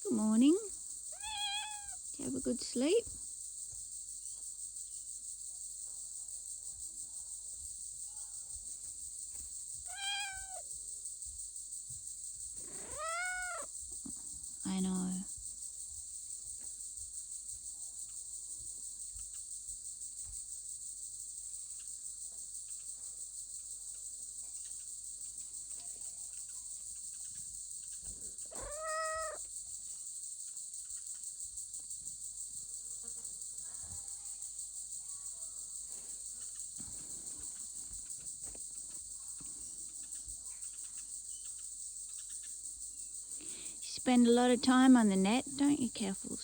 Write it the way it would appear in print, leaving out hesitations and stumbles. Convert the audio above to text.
Good morning. Did you have a good sleep? I know. You spend a lot of time on the net, don't you, Careful?